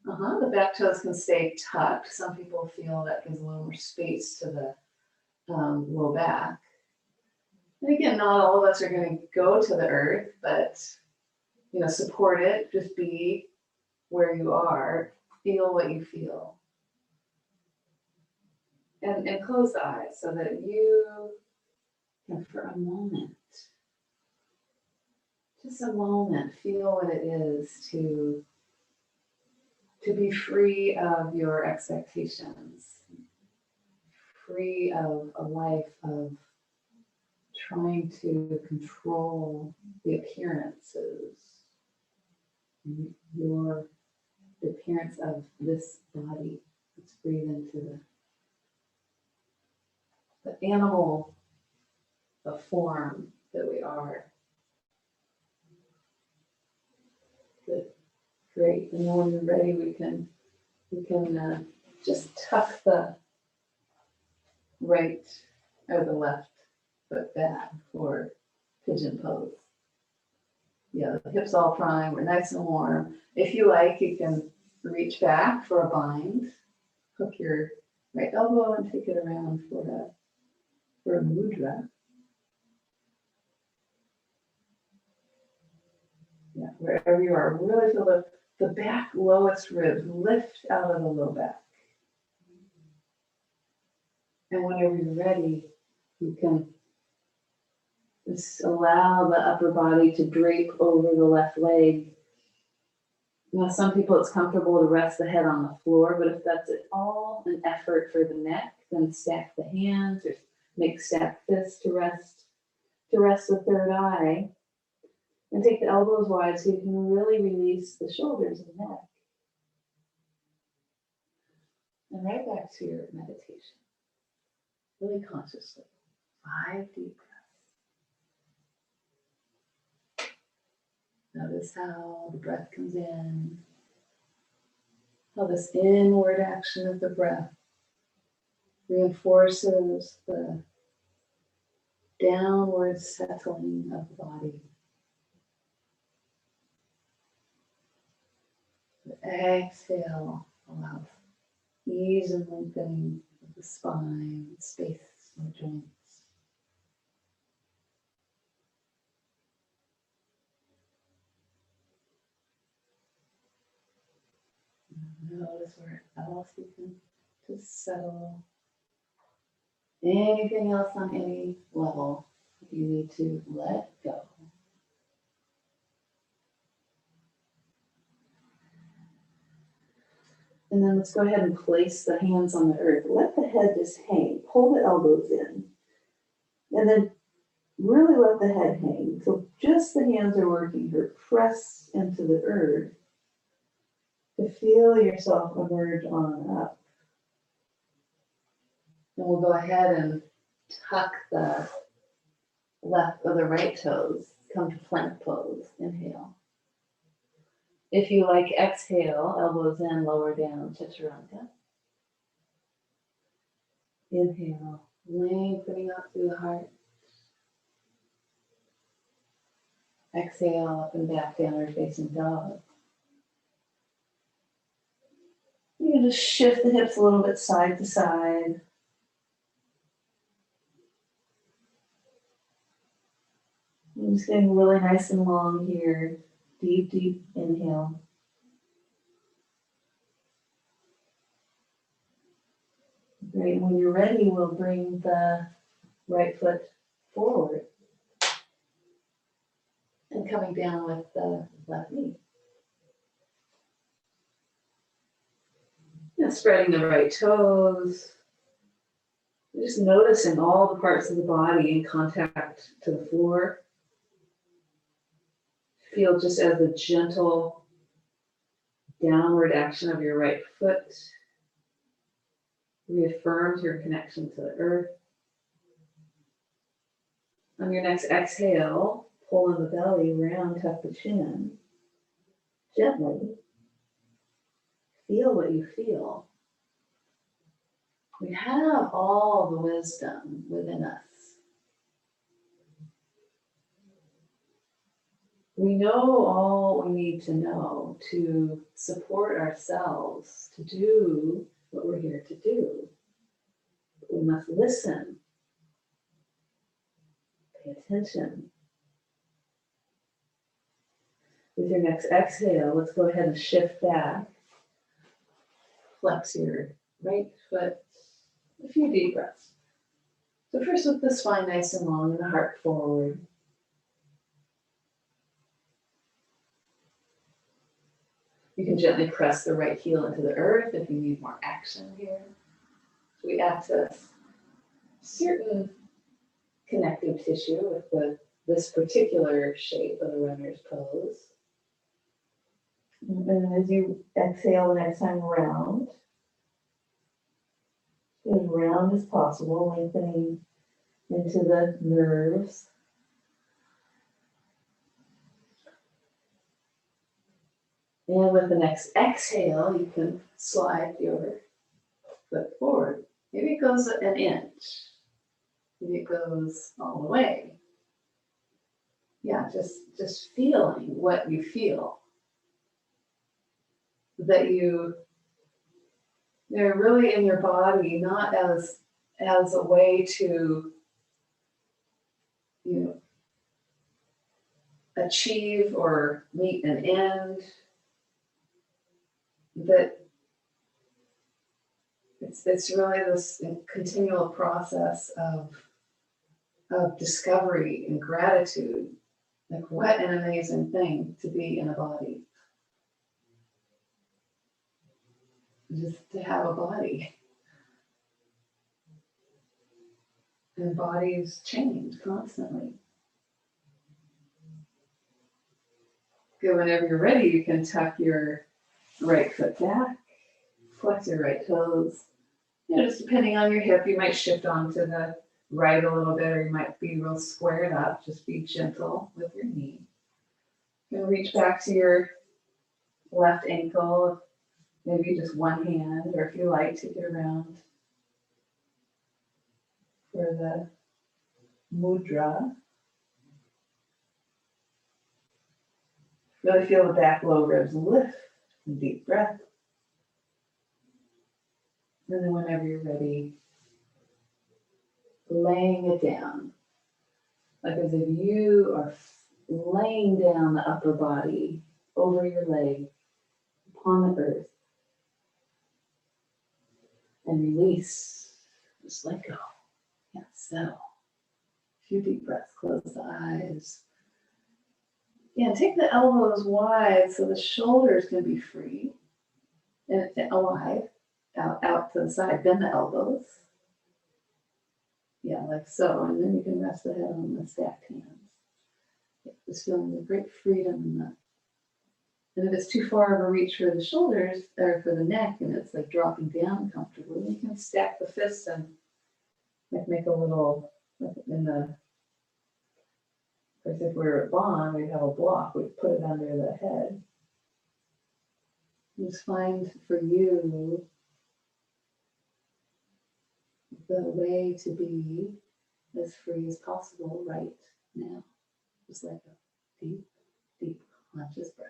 The back toes can stay tucked. Some people feel that gives a little more space to the low back. And again, not all of us are going to go to the earth, but support it. Just be where you are. Feel what you feel. And close the eyes so that you can, for a moment, just a moment, feel what it is to be free of your expectations, free of a life of trying to control the appearances, the appearance of this body. Let's breathe into the animal, the form that we are. Good, great. And then when you're ready, we can just tuck the right or the left foot back for pigeon pose. Yeah, the hips all prime, we're nice and warm. If you like, you can reach back for a bind. Hook your right elbow and take it around for a mudra. Yeah, wherever you are, really feel the back lowest ribs lift out of the low back. And whenever you're ready, you can just allow the upper body to drape over the left leg. Now, some people it's comfortable to rest the head on the floor, but if that's at all an effort for the neck, then stack the hands or make stacked fists to rest the third eye. And take the elbows wide so you can really release the shoulders and neck. And right back to your meditation. Really consciously. 5 deep breaths. Notice how the breath comes in. How this inward action of the breath reinforces the downward settling of the body. The exhale allows ease and lengthening of the spine, space in the joints. Notice where else you can just settle. Anything else on any level that you need to let go. And then let's go ahead and place the hands on the earth. Let the head just hang. Pull the elbows in. And then really let the head hang. So just the hands are working here. Press into the earth to feel yourself emerge on up. And we'll go ahead and tuck the left or the right toes. Come to plank pose. Inhale. If you like, exhale, elbows in, lower down, chaturanga. Inhale, lengthening up through the heart. Exhale, up and back, downward facing dog. You can just shift the hips a little bit side to side. I'm just getting really nice and long here. Deep, deep inhale. Great. When you're ready, we'll bring the right foot forward. And coming down with the left knee. And spreading the right toes. Just noticing all the parts of the body in contact to the floor. Feel just as a gentle downward action of your right foot reaffirms your connection to the earth. On your next exhale, pull in the belly, round, tuck the chin. Gently feel what you feel. We have all the wisdom within us. We know all we need to know to support ourselves, to do what we're here to do. But we must listen, pay attention. With your next exhale, let's go ahead and shift back. Flex your right foot. A few deep breaths. So first with the spine nice and long and the heart forward. You can gently press the right heel into the earth if you need more action here. So we access certain connective tissue with this particular shape of the runner's pose. And as you exhale the next time, round. As round as possible, lengthening into the nerves. And with the next exhale, you can slide your foot forward. Maybe it goes an inch. Maybe it goes all the way. Yeah, just feeling what you feel. That they're really in your body, not as a way to, achieve or meet an end. That it's really this continual process of discovery and gratitude. Like, what an amazing thing to be in a body. Just to have a body. And bodies change constantly. Good, whenever you're ready, you can tuck your right foot back, flex your right toes. Just depending on your hip, you might shift onto the right a little bit, or you might be real squared up. Just be gentle with your knee. You can reach back to your left ankle, maybe just one hand, or if you like, take it around for the mudra. Really feel the back low ribs lift. Deep breath. And then whenever you're ready, laying it down. Like as if you are laying down the upper body over your leg upon the earth. And release. Just let go. Yeah, settle. A few deep breaths. Close the eyes. Yeah, take the elbows wide so the shoulders can be free and wide, out to the side. Bend the elbows. Yeah, like so. And then you can rest the head on the stacked hands. Yeah, just feeling the great freedom in that. And if it's too far of a reach for the shoulders or for the neck and it's like dropping down comfortably, you can stack the fists and like make a little, like in the, because if we were at Bond, we'd have a block, we'd put it under the head. Just find for you the way to be as free as possible right now. Just like a deep, deep conscious breath.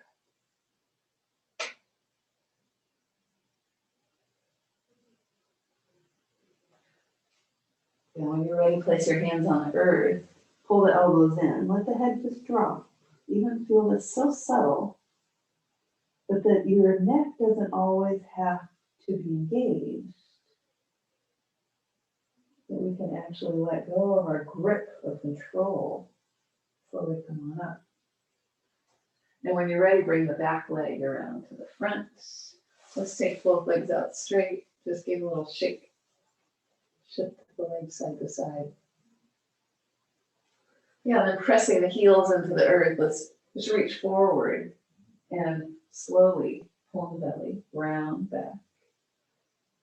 And when you're ready, place your hands on the earth. Pull the elbows in. Let the head just drop. Even feel this so subtle, but that your neck doesn't always have to be engaged. That we can actually let go of our grip of control. Slowly come on up. And when you're ready, bring the back leg around to the front. Let's take both legs out straight. Just give a little shake. Shift the legs side to side. Yeah, then pressing the heels into the earth. Let's Just reach forward and slowly pull the belly round back,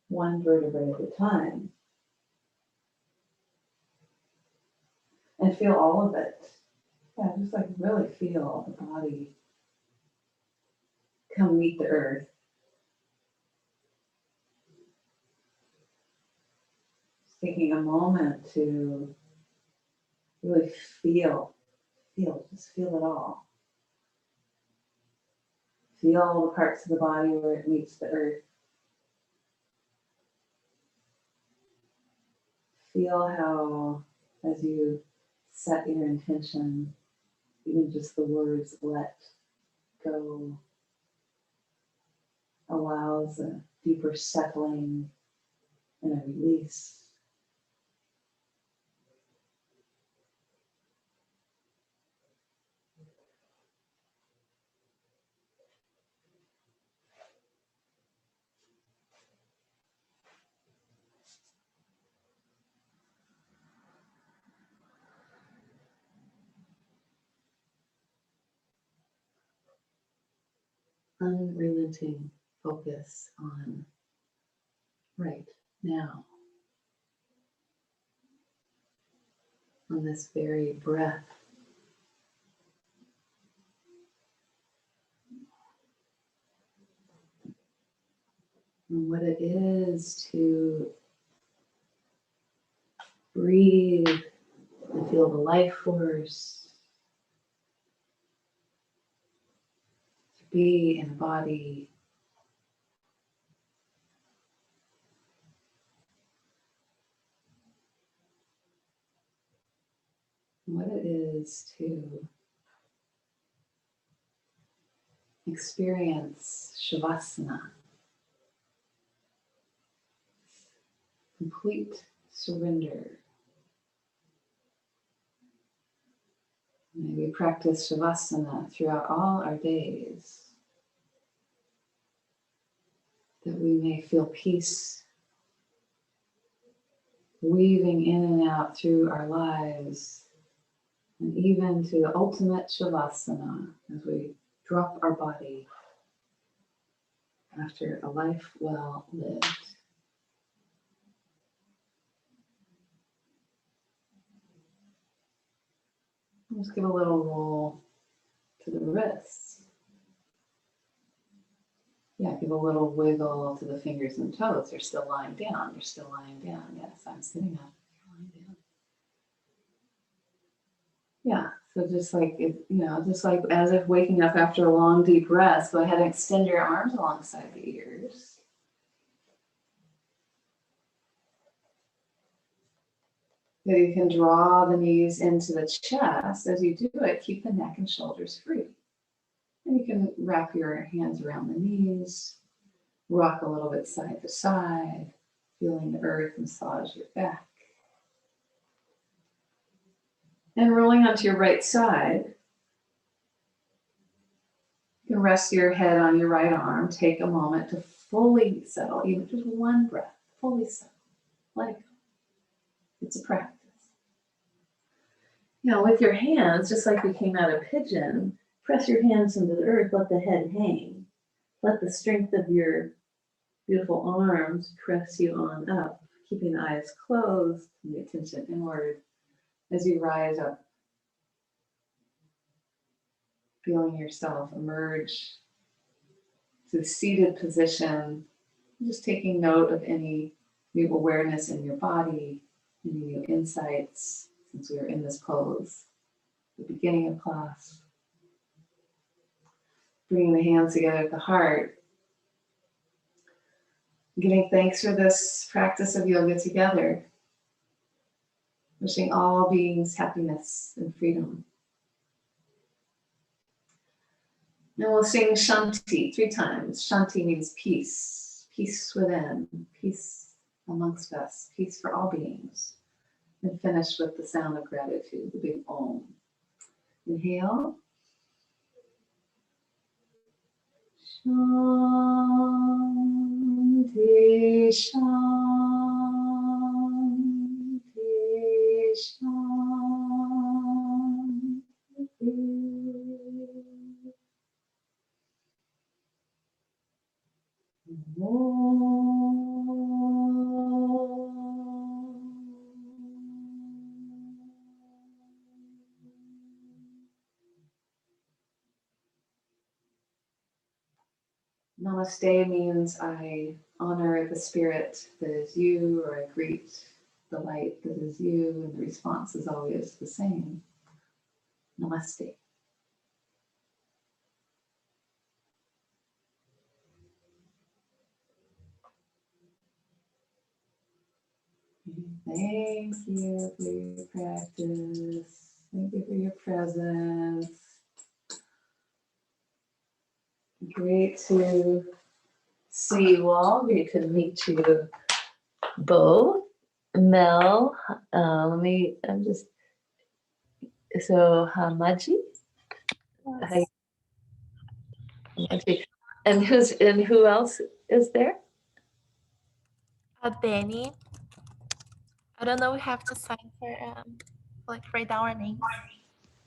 one vertebrae at a time. And feel all of it. Yeah, just like really feel the body come meet the earth. Just taking a moment to really just feel it all. Feel all the parts of the body where it meets the earth. Feel how, as you set your intention, even just the words let go allows a deeper settling and a release. Unrelenting focus on right now, on this very breath. And what it is to breathe and feel the life force, to be in a body. What it is to experience Shavasana, complete surrender. May we practice Shavasana throughout all our days, that we may feel peace weaving in and out through our lives, and even to the ultimate Shavasana as we drop our body after a life well lived. Just give a little roll to the wrists. Yeah, give a little wiggle to the fingers and toes. You're still lying down. You're still lying down. Yes, I'm sitting up. You're lying down. Yeah, so just like, just like as if waking up after a long, deep rest, go ahead and extend your arms alongside the ears. That you can draw the knees into the chest. As you do it, keep the neck and shoulders free. And you can wrap your hands around the knees, rock a little bit side to side, feeling the earth massage your back. And rolling onto your right side, you can rest your head on your right arm. Take a moment to fully settle, even just one breath, fully settle. Let it go. It's a practice. Now with your hands, just like we came out of pigeon, press your hands into the earth, let the head hang. Let the strength of your beautiful arms press you on up, keeping the eyes closed and the attention inward as you rise up, feeling yourself emerge to the seated position, just taking note of any new awareness in your body, any new insights since we are in this pose, the beginning of class. Bringing the hands together at the heart, giving thanks for this practice of yoga together, wishing all beings happiness and freedom. And we'll sing Shanti 3 times. Shanti means peace, peace within, peace amongst us, peace for all beings. And finish with the sound of gratitude, the big Om. Inhale. Shanti, Shanti, Shanti. Namaste means I honor the spirit that is you, or I greet the light that is you, and the response is always the same. Namaste. Thank you for your practice. Thank you for your presence. Great to see you all. Great to meet you both. Mel, so Hamaji? Hi, Hamaji. And who else is there? Danny. I don't know. We have to sign for like write down our names.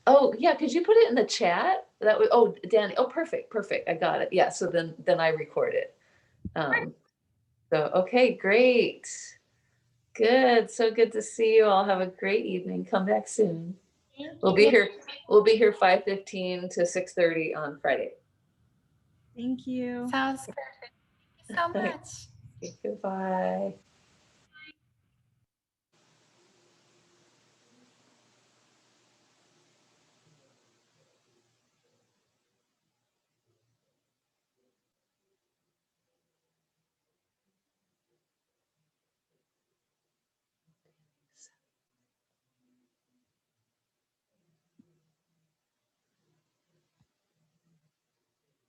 Oh yeah, could you put it in the chat? That would, oh Danny, oh perfect, I got it. Yeah, so then I record it. So okay, great. Good, so good to see you all. Have a great evening. Come back soon. We'll be here 5:15 to 6:30 on Friday. Thank you. Sounds perfect. Thank you so much. Goodbye.